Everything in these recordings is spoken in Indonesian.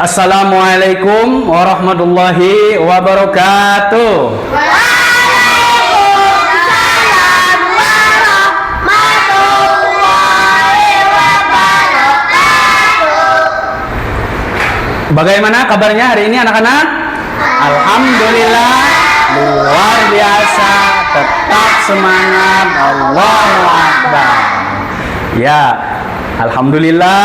Assalamualaikum warahmatullahi wabarakatuh. Waalaikumsalam warahmatullahi wabarakatuh. Bagaimana kabarnya hari ini anak-anak? Alhamdulillah, luar biasa, tetap semangat, Allahu Akbar. Ya, alhamdulillah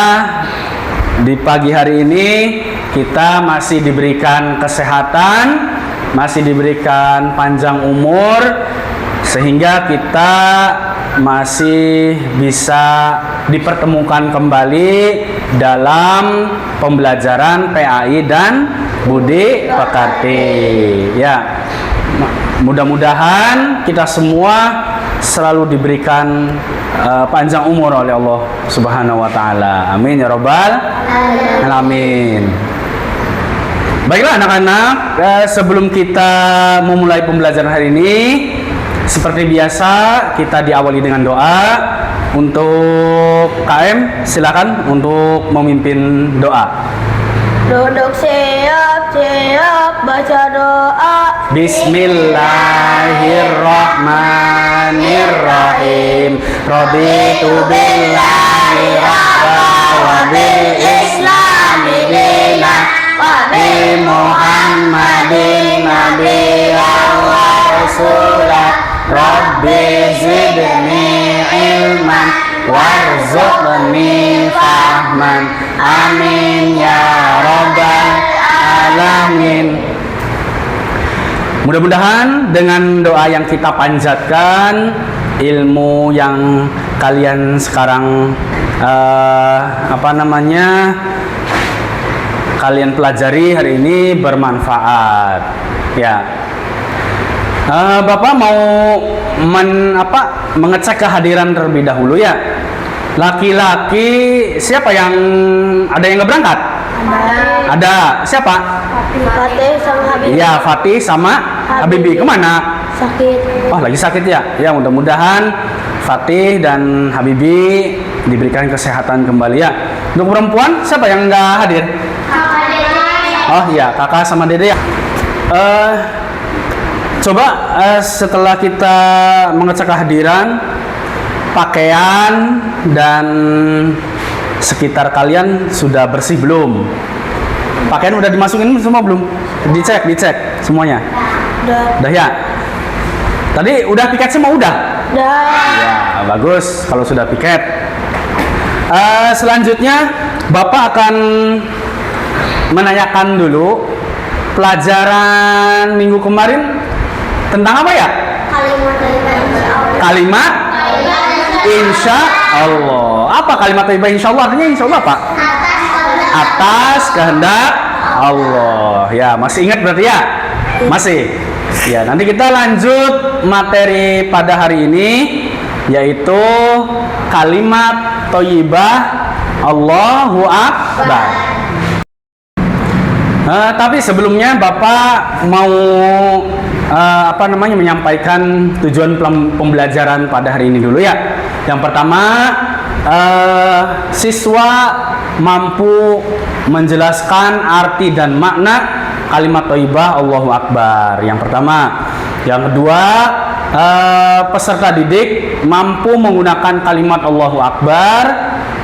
di pagi hari ini kita masih diberikan kesehatan, masih diberikan panjang umur, sehingga kita masih bisa dipertemukan kembali dalam pembelajaran PAI dan Budi Pekerti. Ya, mudah-mudahan kita semua selalu diberikan panjang umur oleh Allah Subhanahu wa taala. Amin ya rabbal alamin. Baiklah anak-anak, sebelum kita memulai pembelajaran hari ini, seperti biasa kita diawali dengan doa. Untuk KM silakan untuk memimpin doa. Duduk siap-siap baca doa. Bismillahirrahmanirrahim. Raditu billahi rabba wa bil islami dina wa bi Muhammadin nabiyyan wa rasulah. Rabbi zidni ilman warzuqni fahman. Amin ya rabbal alamin. Mudah-mudahan dengan doa yang kita panjatkan, ilmu yang kalian sekarang kalian pelajari hari ini bermanfaat. Ya. Bapak mau mengecek kehadiran terlebih dahulu ya. Laki-laki siapa yang ada yang nggak berangkat? Ada. Siapa? Fatih sama Habibie. Iya, Fatih sama Habibie. Kemana? Sakit. Oh, lagi sakit ya? Ya, mudah-mudahan Fatih dan Habibie diberikan kesehatan kembali ya. Untuk perempuan, siapa yang nggak hadir? Kakak Dede. Oh iya, kakak sama dede ya. Coba setelah kita mengecek kehadiran, pakaian dan sekitar kalian sudah bersih belum? Pakaian udah dimasukin semua belum? Dicek semuanya. Udah ya. Tadi udah piket semua udah? Udah. Ya, bagus kalau sudah piket. Selanjutnya Bapak akan menanyakan dulu pelajaran minggu kemarin tentang apa ya? Kalimat insya Allah. Apa kalimat thayyibah insya Allah? Artinya insya Allah apa? Atas kehendak Allah. Ya, masih ingat berarti ya? Masih. Ya, nanti kita lanjut materi pada hari ini, yaitu kalimat thayyibah Allahu Akbar. Tapi sebelumnya Bapak mau menyampaikan tujuan pembelajaran pada hari ini dulu ya. Yang pertama, siswa mampu menjelaskan arti dan makna kalimat thayyibah Allahu Akbar. Yang pertama. Yang kedua, peserta didik mampu menggunakan kalimat Allahu Akbar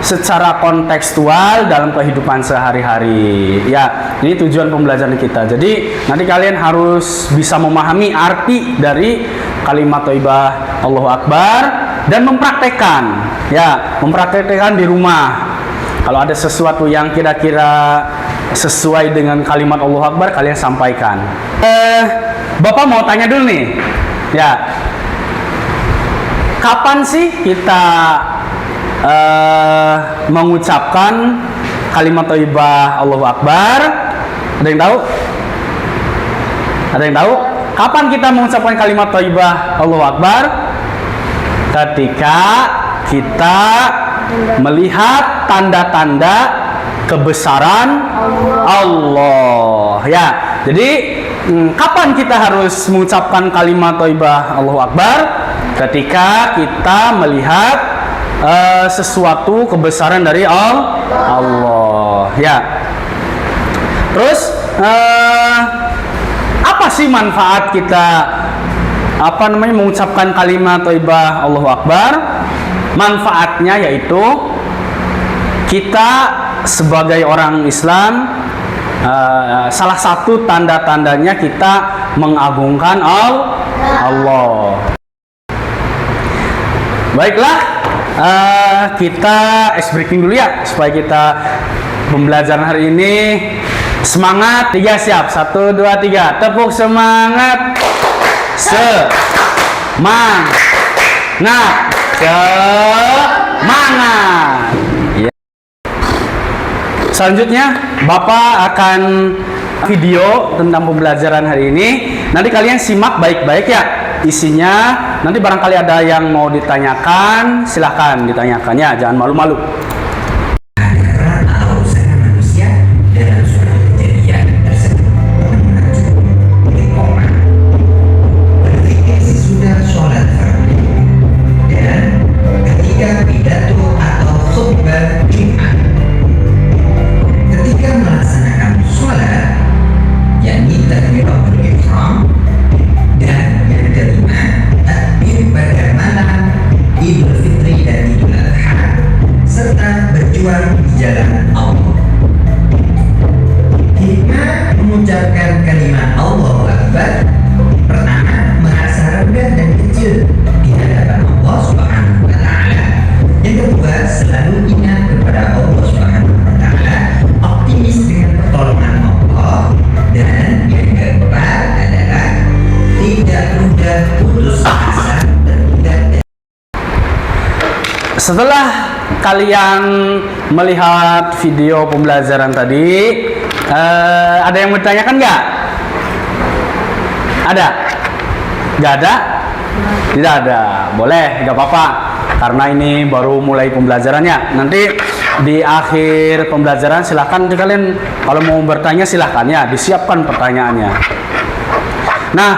secara kontekstual dalam kehidupan sehari-hari. Ya, ini tujuan pembelajaran kita. Jadi nanti kalian harus bisa memahami arti dari kalimat thayyibah Allahu Akbar dan mempraktekkan. Ya, mempraktekkan di rumah. Kalau ada sesuatu yang kira-kira sesuai dengan kalimat Allahu Akbar, kalian sampaikan. Bapak mau tanya dulu nih. Ya. Kapan sih kita mengucapkan kalimat thayyibah Allahu Akbar? Ada yang tahu? Ada yang tahu? Kapan kita mengucapkan kalimat thayyibah Allahu Akbar? Ketika kita melihat tanda-tanda kebesaran Allah. Ya. Jadi kapan kita harus mengucapkan kalimat thayyibah Allahu Akbar? Ketika kita melihat sesuatu kebesaran dari Allah. Ya. Terus apa sih manfaat kita mengucapkan kalimat thayyibah Allahu Akbar? Manfaatnya yaitu kita sebagai orang Islam, salah satu tanda-tandanya kita mengagungkan Allah. Baiklah, kita ice breaking dulu ya, supaya kita pembelajaran hari ini semangat. 3 siap, 1, 2, 3, tepuk semangat. Semangat. Ya. Selanjutnya Bapak akan video tentang pembelajaran hari ini. Nanti kalian simak baik-baik ya isinya. Nanti barangkali ada yang mau ditanyakan, silahkan ditanyakan ya, jangan malu-malu. Mengucapkan kalimat Allahu Akbar, pertama merasa rendah dan kecil di hadapan Allah Subhanahu wa Ta'ala. Yang kedua, selalu ingat kepada Allah Subhanahu wa Ta'ala, optimis dengan pertolongan Allah. Dan yang keempat adalah tidak mudah putus asa dan tidak. Setelah kalian melihat video pembelajaran tadi, ada yang mau ditanyakan nggak? Ada? Nggak ada? Tidak ada. Boleh, nggak apa-apa. Karena ini baru mulai pembelajarannya. Nanti di akhir pembelajaran silahkan kalian kalau mau bertanya silahkan ya, disiapkan pertanyaannya. Nah,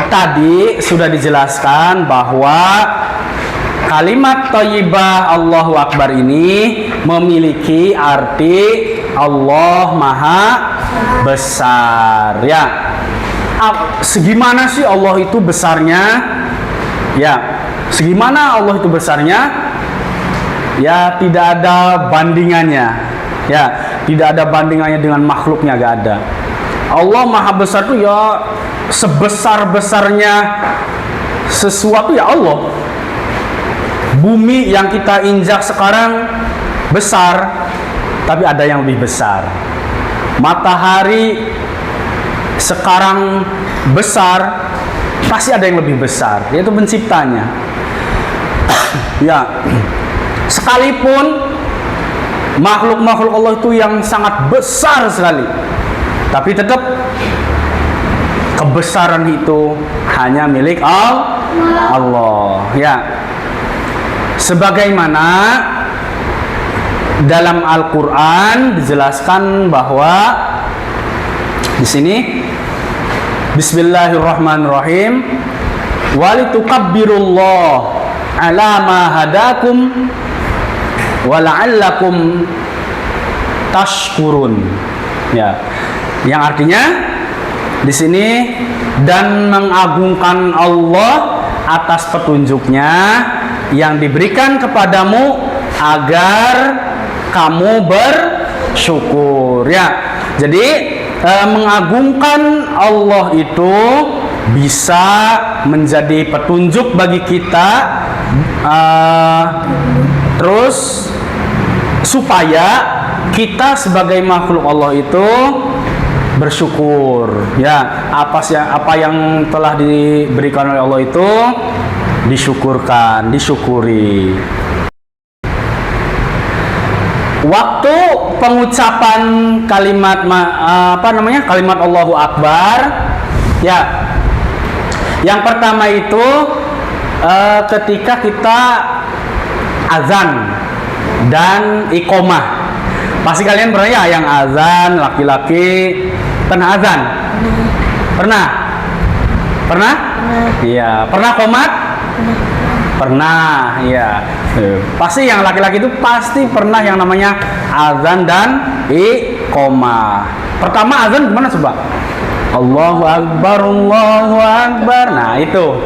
tadi sudah dijelaskan bahwa kalimat thayyibah Allahu Akbar ini memiliki arti Allah Maha Besar ya. Segimana sih Allah itu besarnya? Ya, segimana Allah itu besarnya? Ya, tidak ada bandingannya. Ya, tidak ada bandingannya dengan makhluknya, gak ada. Allah Maha Besar itu ya sebesar-besarnya sesuatu ya Allah. Bumi yang kita injak sekarang besar, tapi ada yang lebih besar. Matahari sekarang besar, pasti ada yang lebih besar, yaitu penciptanya. Ya, sekalipun makhluk-makhluk Allah itu yang sangat besar sekali, tapi tetap kebesaran itu hanya milik Allah. Ya. Sebagaimana dalam Al-Qur'an dijelaskan bahwa di sini Bismillahirrahmanirrahim, walitukabbirullah ala ma hadakum wa la'allakum tashkurun. Ya. Yang artinya di sini dan mengagungkan Allah atas petunjuknya yang diberikan kepadamu agar kamu bersyukur ya. Jadi mengagungkan Allah itu bisa menjadi petunjuk bagi kita, terus supaya kita sebagai makhluk Allah itu bersyukur ya. Apa yang telah diberikan oleh Allah itu disyukurkan, disyukuri. Waktu pengucapan kalimat kalimat Allahu Akbar ya, yang pertama itu ketika kita azan dan iqomah. Pasti kalian pernah ya yang azan, laki-laki pernah azan? Pernah? Iya. Pernah qomat? Pernah, ya. Pasti yang laki-laki itu pasti pernah yang namanya azan dan iqomah. Pertama azan gimana coba? Allahu Akbar, Allahu Akbar. Nah itu,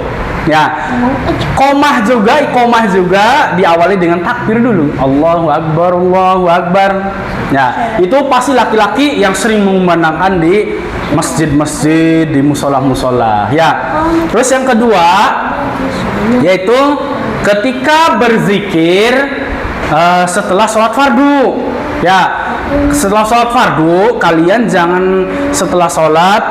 ya. Iqomah juga diawali dengan takbir dulu. Allahu Akbar, Allahu Akbar. Ya, itu pasti laki-laki yang sering mengumandangkan di masjid-masjid, di musola-musola. Ya. Terus yang kedua, yaitu ketika berzikir setelah sholat fardu. Ya, setelah sholat fardu kalian jangan setelah sholat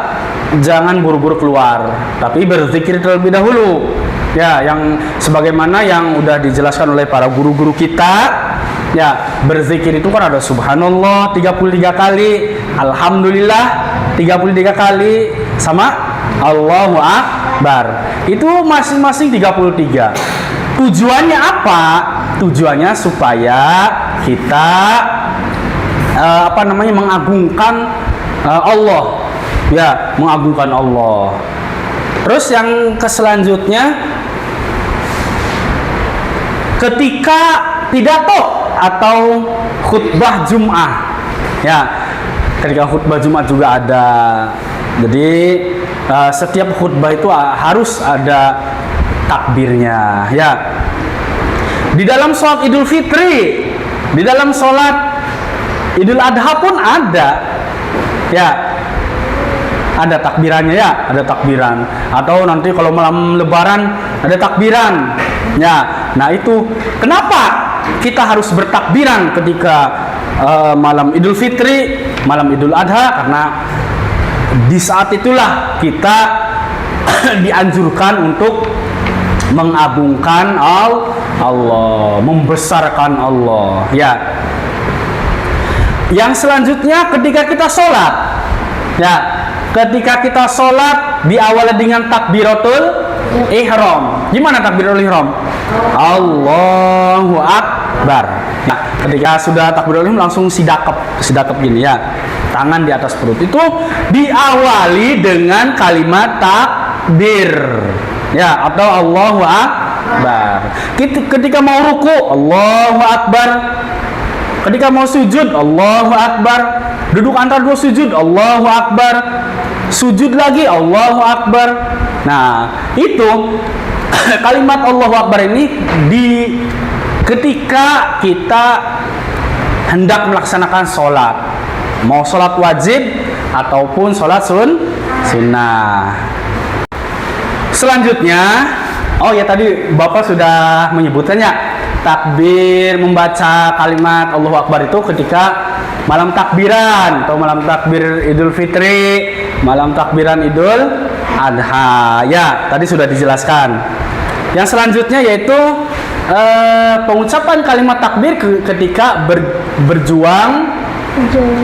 jangan buru-buru keluar, tapi berzikir terlebih dahulu. Ya, yang sebagaimana yang udah dijelaskan oleh para guru-guru kita. Ya, berzikir itu kan ada subhanallah 33 kali, alhamdulillah 33 kali, sama Allahu Akbar. Itu masing-masing 33. Tujuannya apa? Tujuannya supaya kita mengagungkan Allah. Ya, mengagungkan Allah. Terus yang selanjutnya, ketika pidato atau khutbah Jum'ah. Ya, ketika khutbah Jumat juga ada. Jadi setiap khutbah itu harus ada takbirnya. Ya. Di dalam sholat Idul Fitri, di dalam sholat Idul Adha pun ada. Ya. Ada takbirannya, ya, ada takbiran. Atau nanti kalau malam Lebaran ada takbiran. Ya. Nah, itu kenapa kita harus bertakbiran ketika malam Idul Fitri, malam Idul Adha? Karena di saat itulah kita dianjurkan untuk mengagungkan Allah, membesarkan Allah. Ya. Yang selanjutnya ketika kita sholat, ya, ketika kita sholat diawali dengan takbiratul ihram. Gimana takbiratul ihram? Allahu Akbar. Nah, ketika sudah takbiratul ihram langsung sidakep gini, ya. Tangan di atas perut. Itu diawali dengan kalimat takbir. Ya, atau Allahu Akbar. Ketika mau ruku, Allahu Akbar. Ketika mau sujud, Allahu Akbar. Duduk antara dua sujud, Allahu Akbar. Sujud lagi, Allahu Akbar. Nah, itu kalimat Allahu Akbar ini ketika kita hendak melaksanakan sholat, mau sholat wajib ataupun sholat sunnah. Selanjutnya, oh ya tadi Bapak sudah menyebutkannya, takbir membaca kalimat Allahu Akbar itu ketika malam takbiran atau malam takbir Idul Fitri, malam takbiran Idul Adha. Ya, tadi sudah dijelaskan. Yang selanjutnya yaitu pengucapan kalimat takbir ketika berjuang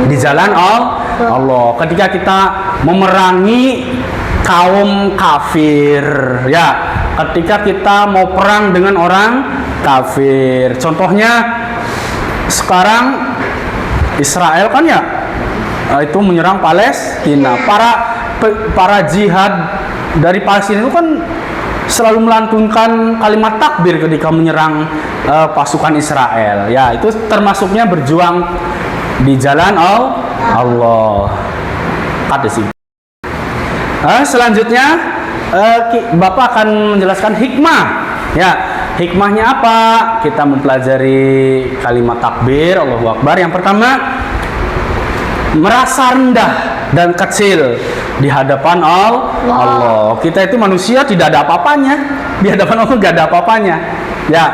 di jalan Allah. Ketika kita memerangi kaum kafir, ya, ketika kita mau perang dengan orang kafir. Contohnya sekarang Israel kan, ya, itu menyerang Palestina. Para jihad dari Palestina itu kan selalu melantunkan kalimat takbir ketika menyerang pasukan Israel. Ya, itu termasuknya berjuang di jalan Allah. Kata sih. Selanjutnya Bapak akan menjelaskan hikmah. Ya, hikmahnya apa? Kita mempelajari kalimat takbir Allahu Akbar. Yang pertama, merasa rendah dan kecil di hadapan Allah. Kita itu manusia tidak ada apa-apanya. Di hadapan Allah tidak ada apa-apanya. Ya,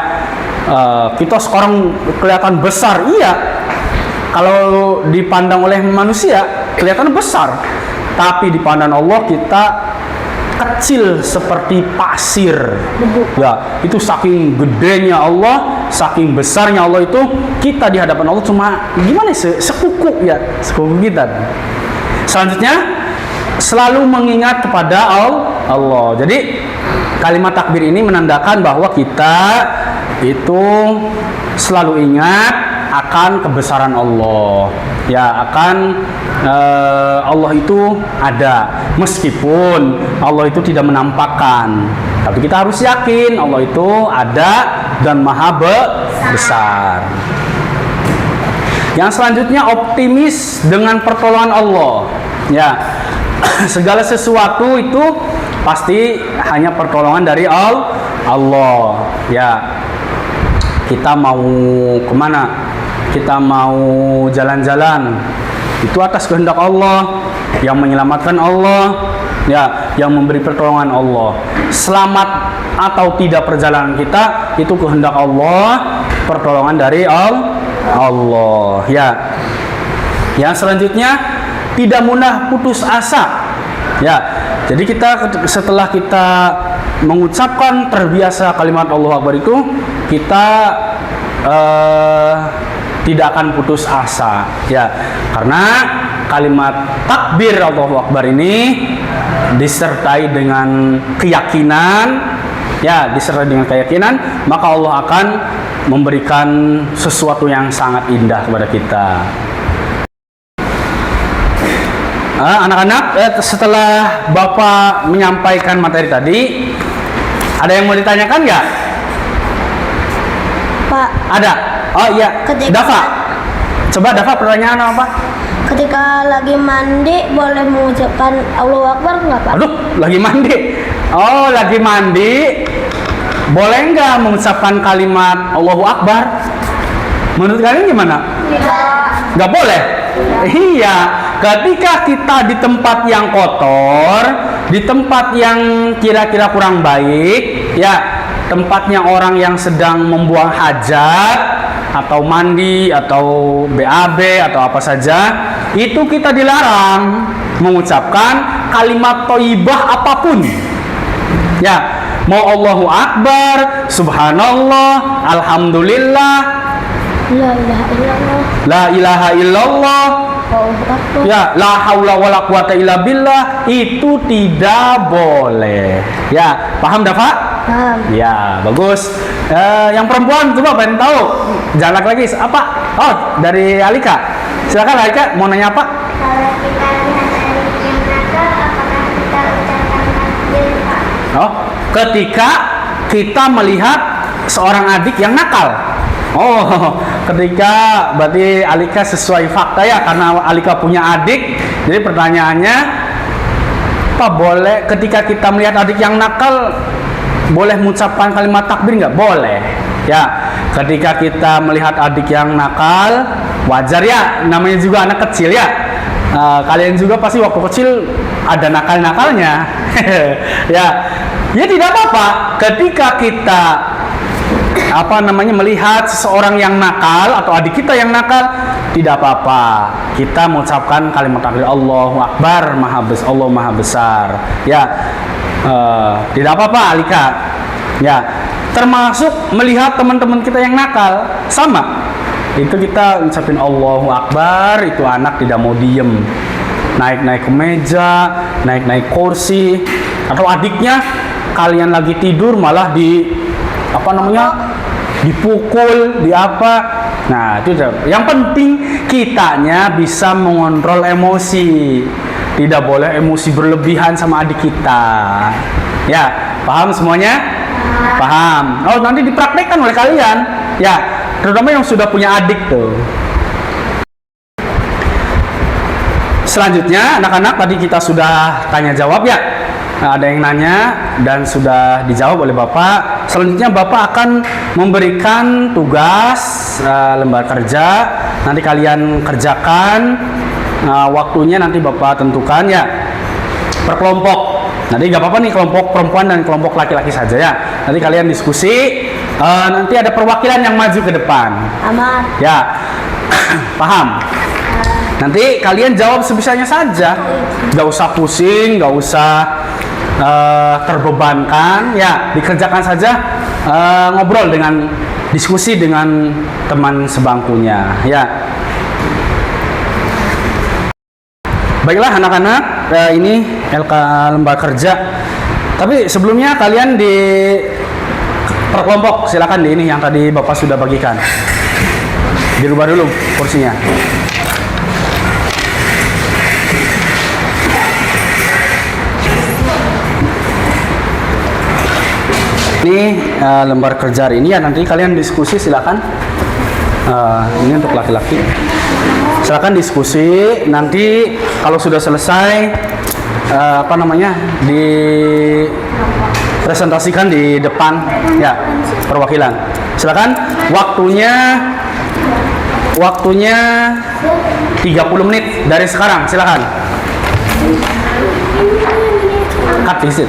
kita sekarang kelihatan besar, iya. Kalau dipandang oleh manusia kelihatan besar, tapi di pandang Allah kita kecil seperti pasir. Ya, itu saking gedenya Allah, saking besarnya Allah itu, kita di hadapan Allah cuma gimana sih, sekuku, ya, sekuku kita. Selanjutnya, selalu mengingat kepada Allah. Jadi kalimat takbir ini menandakan bahwa kita itu selalu ingat akan kebesaran Allah, ya, akan Allah itu ada meskipun Allah itu tidak menampakkan. Tapi kita harus yakin Allah itu ada dan maha besar. Yang selanjutnya optimis dengan pertolongan Allah. Ya, segala sesuatu itu pasti hanya pertolongan dari Allah. Ya, kita mau kemana? Kita mau jalan-jalan, itu atas kehendak Allah. Yang menyelamatkan Allah, ya, yang memberi pertolongan Allah. Selamat atau tidak perjalanan kita, itu kehendak Allah, pertolongan dari Allah. Ya. Yang selanjutnya, tidak mudah putus asa. Ya. Jadi setelah kita mengucapkan terbiasa kalimat Allahu Akbar itu, kita tidak akan putus asa, ya, karena kalimat takbir Allahu Akbar ini disertai dengan keyakinan, ya, disertai dengan keyakinan, maka Allah akan memberikan sesuatu yang sangat indah kepada kita. Anak-anak, setelah Bapak menyampaikan materi tadi, ada yang mau ditanyakan nggak? Pak, Ada? Oh iya, Dafa. Coba Dafa, pertanyaan apa? ketika lagi mandi boleh mengucapkan Allahu Akbar nggak, Pak? Aduh, lagi mandi. Oh, lagi mandi. Boleh nggak mengucapkan kalimat Allahu Akbar? Menurut kalian gimana? Nggak boleh? Iya. Ketika kita di tempat yang kotor, di tempat yang kira-kira kurang baik, ya, tempatnya orang yang sedang membuang hajat atau mandi atau BAB atau apa saja, itu kita dilarang mengucapkan kalimat thayyibah apapun. Ya, mau Allahu Akbar, Subhanallah, Alhamdulillah, La ilaha illallah. La ilaha illallah, Allahu Akbar. ya, la haula wala quwata illa billah, itu tidak boleh. Ya, paham Dafa? Paham. Ya, bagus. Yang perempuan coba pengen tahu. Jangan lagi apa? Oh, dari Alika. Silakan Alika, mau nanya apa? Kalau kita lihat adik yang nakal, apakah kita ucapkan takbir, Pak? Oh, ketika kita melihat seorang adik yang nakal. Oh, ketika berarti Alika sesuai fakta ya, karena Alika punya adik. Jadi pertanyaannya, apa boleh ketika kita melihat adik yang nakal boleh mengucapkan kalimat takbir nggak? Boleh. Ya, ketika kita melihat adik yang nakal, wajar ya, namanya juga anak kecil ya. Kalian juga pasti waktu kecil ada nakal-nakalnya. Ya, ya tidak apa-apa. Ketika kita melihat seseorang yang nakal atau adik kita yang nakal, tidak apa-apa. Kita mengucapkan kalimat takbir Allahu Akbar, Allah Maha Besar. Ya, tidak apa-apa Alika. Ya, termasuk melihat teman-teman kita yang nakal, sama. Itu kita ucapin Allahu Akbar, itu anak tidak mau diem. Naik-naik ke meja, naik-naik kursi, atau adiknya kalian lagi tidur malah dipukul, di apa. Nah, itu yang penting kitanya bisa mengontrol emosi. Tidak boleh emosi berlebihan sama adik kita. Ya, paham semuanya? Paham. Oh, nanti dipraktekkan oleh kalian. Ya, terutama yang sudah punya adik tuh. Selanjutnya, anak-anak, tadi kita sudah tanya jawab ya. Nah, ada yang nanya dan sudah dijawab oleh Bapak. Selanjutnya Bapak akan memberikan tugas lembar kerja. Nanti kalian kerjakan. Waktunya nanti Bapak tentukan ya, per kelompok. Nanti nggak apa-apa nih kelompok perempuan dan kelompok laki-laki saja ya. Nanti kalian diskusi. Nanti ada perwakilan yang maju ke depan. Aman. Ya, paham. Nanti kalian jawab sebisanya saja. Nggak usah pusing, nggak usah terbebankan. Ya, dikerjakan saja. Ngobrol dengan diskusi dengan teman sebangkunya. Ya. Baiklah anak-anak, ini LK lembar kerja. Tapi sebelumnya kalian di per kelompok, silakan di ini yang tadi Bapak sudah bagikan. Dirubah dulu kursinya. Ini lembar kerja hari ini ya, nanti kalian diskusi silakan. Ini untuk laki-laki. Silakan diskusi. Nanti kalau sudah selesai dipresentasikan di depan ya perwakilan. Silakan. Waktunya 30 menit dari sekarang. Silakan. Cut visit.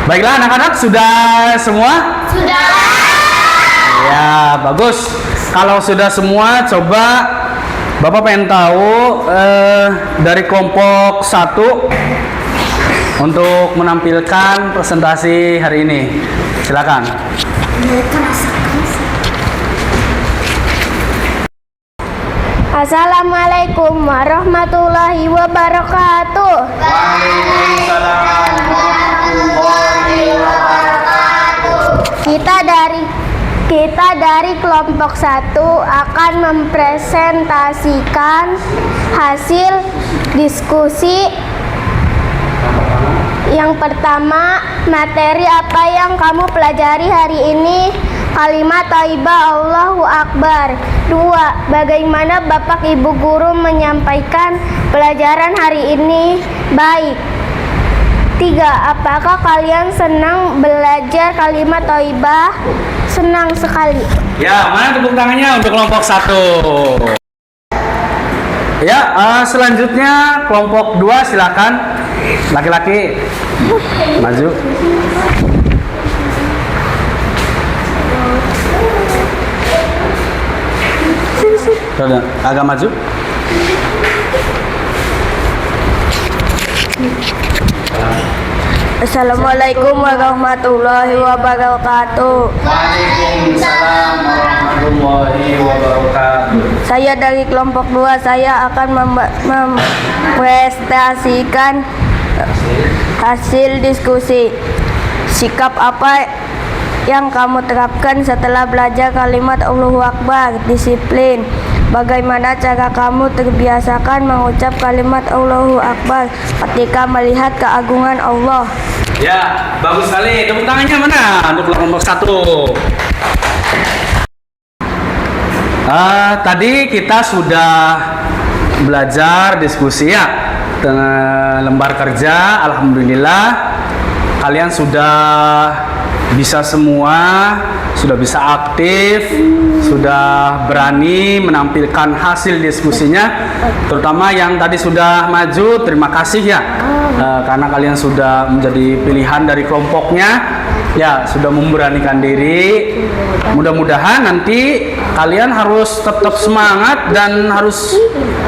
Baiklah anak-anak, sudah semua? Sudah. Ya, bagus. Kalau sudah semua, coba Bapak pengen tahu dari kelompok 1 untuk menampilkan presentasi hari ini. Silakan. Assalamualaikum warahmatullahi wabarakatuh. Waalaikumsalam warahmatullahi wabarakatuh. Kita dari kelompok 1 akan mempresentasikan hasil diskusi. Yang pertama, materi apa yang kamu pelajari hari ini? Kalimat thayyibah Allahu Akbar. 2. Bagaimana Bapak Ibu guru menyampaikan pelajaran hari ini? Baik. 3. Apakah kalian senang belajar kalimat thayyibah? Senang sekali. Ya, mana tepuk tangannya untuk kelompok 1. Ya, selanjutnya kelompok 2 silakan. Laki-laki maju. Agak maju. Assalamualaikum warahmatullahi wabarakatuh. Waalaikumsalam warahmatullahi wabarakatuh. Saya dari kelompok 2, saya akan mempresentasikan hasil diskusi. Sikap apa yang kamu terapkan setelah belajar kalimat Allahu Akbar? Disiplin. Bagaimana cara kamu terbiasakan mengucap kalimat Allahu Akbar ketika melihat keagungan Allah? Ya, bagus sekali. Tepuk tangannya mana untuk kelompok 1? Tadi kita sudah belajar diskusi ya, lembar kerja. Alhamdulillah kalian sudah bisa semua, sudah bisa aktif, sudah berani menampilkan hasil diskusinya. Terutama yang tadi sudah maju, terima kasih ya, karena kalian sudah menjadi pilihan dari kelompoknya. Ya, sudah memberanikan diri. Mudah-mudahan nanti kalian harus tetap semangat dan harus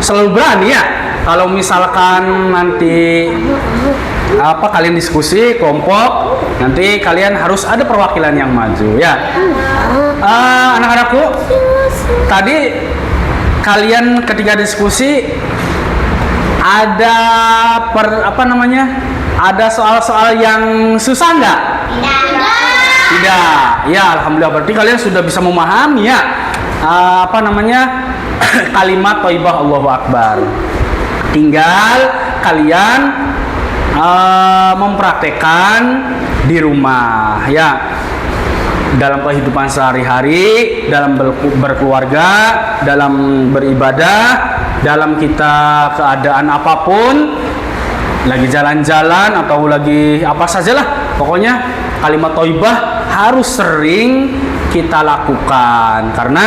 selalu berani ya. Kalau misalkan nanti kalian diskusi kelompok, nanti kalian harus ada perwakilan yang maju ya. Anak-anakku, tadi kalian ketika diskusi ada ada soal-soal yang susah nggak? Tidak. Ya, alhamdulillah, berarti kalian sudah bisa memahami ya kalimat thayyibah Allahu Akbar. Tinggal kalian mempraktekkan di rumah ya, dalam kehidupan sehari-hari, dalam berkeluarga, dalam beribadah, dalam kita keadaan apapun, lagi jalan-jalan atau lagi apa sajalah, pokoknya kalimat thayyibah harus sering kita lakukan, karena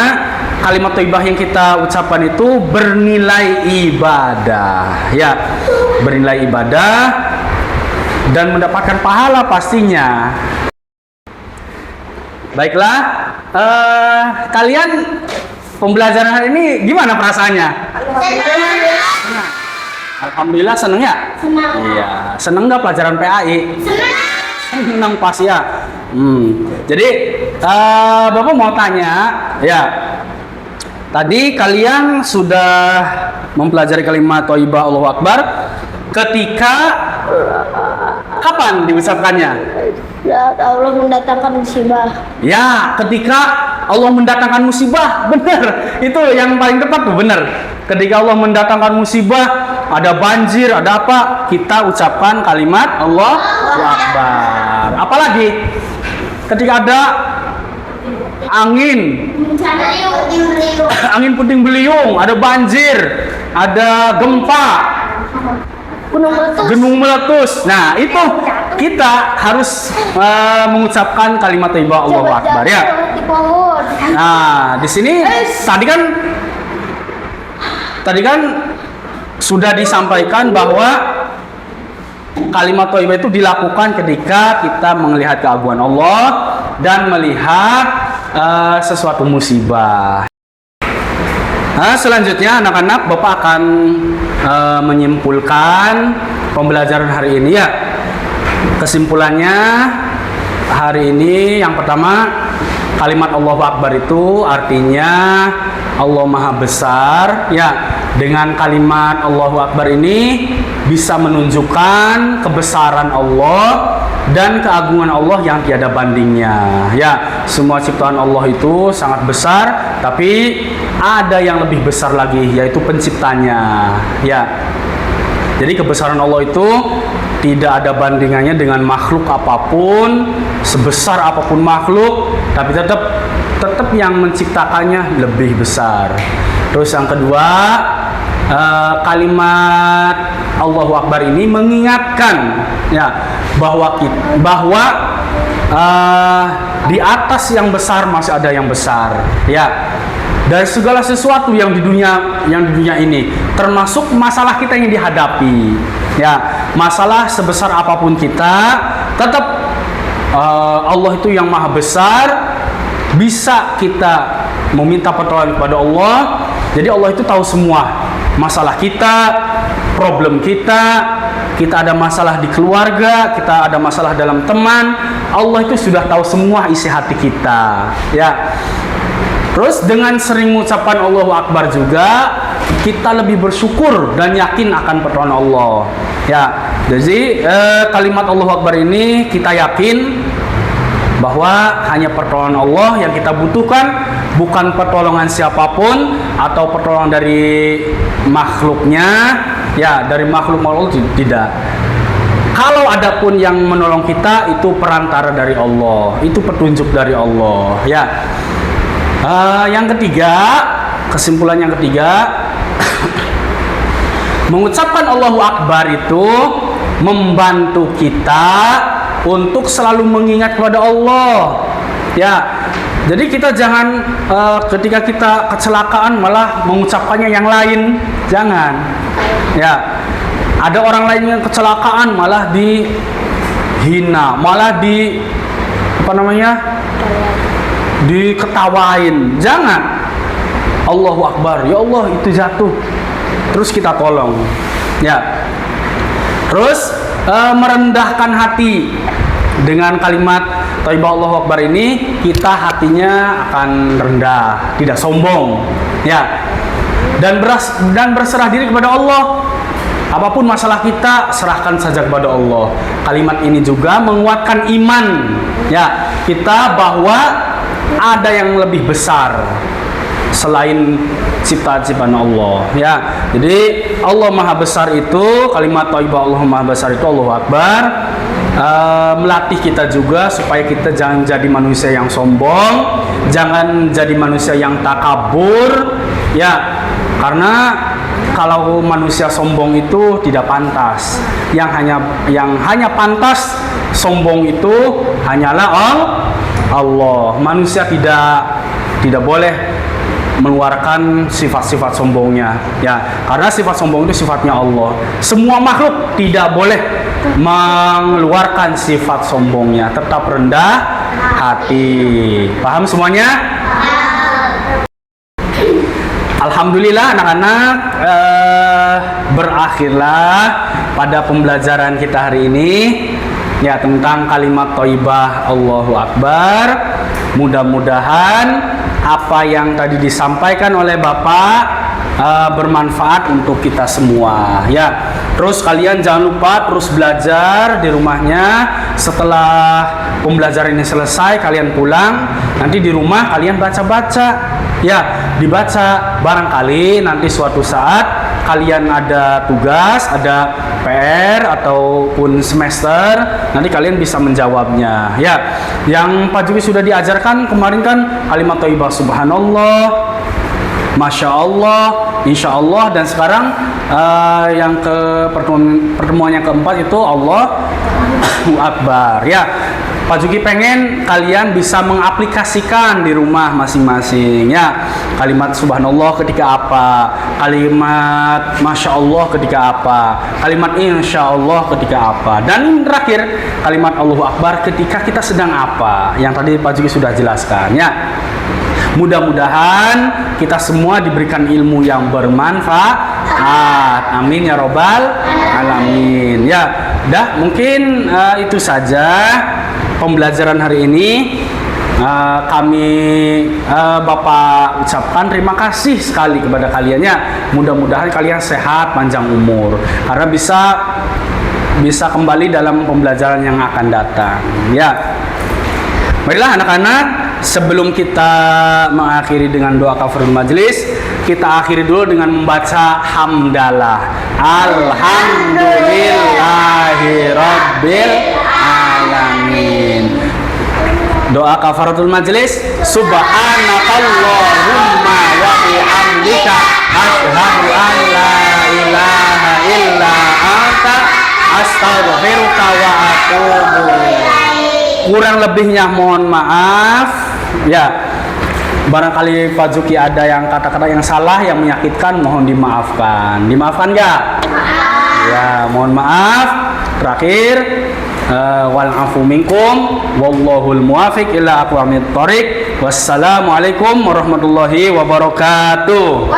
kalimat thayyibah yang kita ucapkan itu bernilai ibadah ya, bernilai ibadah dan mendapatkan pahala pastinya. Baiklah, kalian pembelajaran hari ini gimana perasaannya? Alhamdulillah seneng ya? Senang. Iya, seneng nggak pelajaran PAI? Seneng pas ya. Jadi Bapak mau tanya, ya. Tadi kalian sudah mempelajari kalimat thayyibah Allahu Akbar. Ketika kapan diucapkannya? Saat Allah mendatangkan musibah. Ya, ketika Allah mendatangkan musibah, benar. Itu yang paling tepat tuh, benar. Ketika Allah mendatangkan musibah, ada banjir, ada apa, kita ucapkan kalimat Allahu Akbar. Apalagi ketika ada angin puting beliung, ada banjir, ada gempa, gunung meletus. Nah, itu kita harus mengucapkan kalimat thayyibah Allahu Akbar ya. Nah, di sini tadi kan sudah disampaikan bahwa kalimat thayyibah itu dilakukan ketika kita melihat keagungan Allah dan melihat sesuatu musibah. Nah, selanjutnya anak-anak, Bapak akan menyimpulkan pembelajaran hari ini ya. Kesimpulannya hari ini yang pertama, kalimat Allahu Akbar itu artinya Allah Maha Besar ya. Dengan kalimat Allahu Akbar ini bisa menunjukkan kebesaran Allah dan keagungan Allah yang tiada bandingnya ya. Semua ciptaan Allah itu sangat besar, tapi ada yang lebih besar lagi, yaitu penciptanya ya. Jadi kebesaran Allah itu tidak ada bandingannya dengan makhluk apapun, sebesar apapun makhluk, tapi tetap yang menciptakannya lebih besar. Terus yang kedua, kalimat Allahu Akbar ini mengingatkan ya bahwa di atas yang besar masih ada yang besar ya. Dari segala sesuatu yang di dunia ini, termasuk masalah kita yang dihadapi ya, masalah sebesar apapun kita, tetap Allah itu yang Maha Besar. Bisa kita meminta pertolongan kepada Allah. Jadi Allah itu tahu semua masalah kita, problem kita ada masalah di keluarga, kita ada masalah dalam teman, Allah itu sudah tahu semua isi hati kita ya. Terus dengan sering mengucapkan Allahu Akbar juga, kita lebih bersyukur dan yakin akan pertolongan Allah ya. Jadi kalimat Allahu Akbar ini kita yakin bahwa hanya pertolongan Allah yang kita butuhkan, bukan pertolongan siapapun atau pertolongan dari makhluknya ya, dari makhluk tidak. Kalau ada pun yang menolong kita, itu perantara dari Allah, itu petunjuk dari Allah ya. Yang ketiga, kesimpulan yang ketiga, mengucapkan Allahu Akbar itu membantu kita untuk selalu mengingat kepada Allah ya. Jadi kita jangan ketika kita kecelakaan malah mengucapkannya yang lain, jangan ya. Ada orang lain yang kecelakaan malah dihina, malah diketawain, jangan. Allahu Akbar, ya Allah itu jatuh, terus kita tolong ya. Terus merendahkan hati dengan kalimat thayyibah Allahu Akbar ini, kita hatinya akan rendah, tidak sombong ya, dan berserah diri kepada Allah. Apapun masalah kita, serahkan saja kepada Allah. Kalimat ini juga menguatkan iman ya kita bahwa ada yang lebih besar selain ciptaan-ciptaan Allah ya. Jadi Allah Maha Besar itu, kalimat thayyibah Allah Maha Besar itu Allahu Akbar, melatih kita juga supaya kita jangan jadi manusia yang sombong, jangan jadi manusia yang takabur ya. Karena kalau manusia sombong itu tidak pantas. Yang hanya pantas sombong itu hanyalah Allah. Manusia tidak boleh mengeluarkan sifat-sifat sombongnya ya, karena sifat sombong itu sifatnya Allah. Semua makhluk tidak boleh mengeluarkan sifat sombongnya, tetap rendah hati. Paham semuanya? Alhamdulillah anak-anak, berakhirlah pada pembelajaran kita hari ini ya tentang kalimat thayyibah Allahu Akbar. Mudah-mudahan apa yang tadi disampaikan oleh Bapak bermanfaat untuk kita semua ya. Terus kalian jangan lupa terus belajar di rumahnya. Setelah pembelajaran ini selesai, kalian pulang, nanti di rumah kalian baca-baca ya, dibaca. Barangkali nanti suatu saat kalian ada tugas, ada PR ataupun semester, nanti kalian bisa menjawabnya ya. Yang Pak Juki sudah diajarkan kemarin kan kalimat thayyibah subhanallah, masya Allah, insya Allah, dan sekarang yang ke pertemuan yang keempat itu Allahu Akbar ya. Pak Juki pengen kalian bisa mengaplikasikan di rumah masing-masing ya. Kalimat subhanallah ketika apa, kalimat masya Allah ketika apa, kalimat insya Allah ketika apa, dan terakhir kalimat Allahu Akbar ketika kita sedang apa, yang tadi Pak Juki sudah jelaskan ya. Mudah-mudahan kita semua diberikan ilmu yang bermanfaat. Amin ya robbal alamin. Ya, dah mungkin itu saja pembelajaran hari ini. Kami Bapak ucapkan terima kasih sekali kepada kalian ya. Mudah-mudahan kalian sehat, panjang umur, karena bisa kembali dalam pembelajaran yang akan datang ya. Baiklah anak-anak, sebelum kita mengakhiri dengan doa kafaratul majelis, kita akhiri dulu dengan membaca hamdalah. Alhamdulillahirabbil alamin. Doa kafaratul majelis, subhanakallahumma wa bihamdika asyhadu an la ilaha illa anta astaghfiruka wa atubu ilaik. Kurang lebihnya mohon maaf ya. Barangkali Pak Juki ada yang kata-kata yang salah yang menyakitkan, mohon dimaafkan. Dimaafkan nggak? Ya, mohon maaf. Terakhir, wal afu minkum wallahul muwafiq ila aqwamit thoriq. Wassalamualaikum warahmatullahi wabarakatuh.